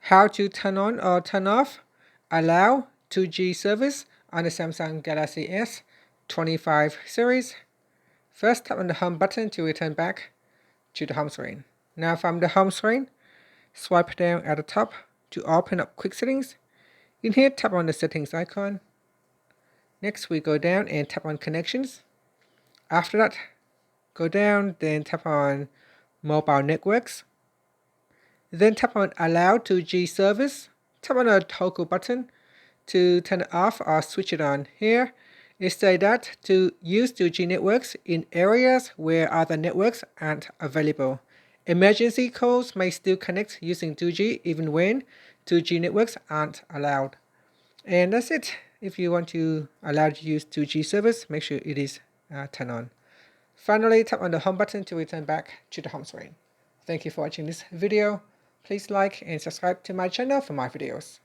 How to turn on or turn off allow 2G service on the Samsung Galaxy S25 series. First, tap on the home button to return back to the home screen. Now from the home screen, swipe down at the top to open up quick settings. In here, tap on the settings icon. Next, we go down and tap on connections. After that, go down, then tap on mobile networks. Then tap on allow 2G service. Tap on the toggle button to turn it off or switch it on. Here, it says that to use 2G networks in areas where other networks aren't available. Emergency calls may still connect using 2G even when 2G networks aren't allowed. And that's it. If you want to allow to use 2G service, make sure it is turned on. Finally, tap on the home button to return back to the home screen. Thank you for watching this video. Please like and subscribe to my channel for more videos.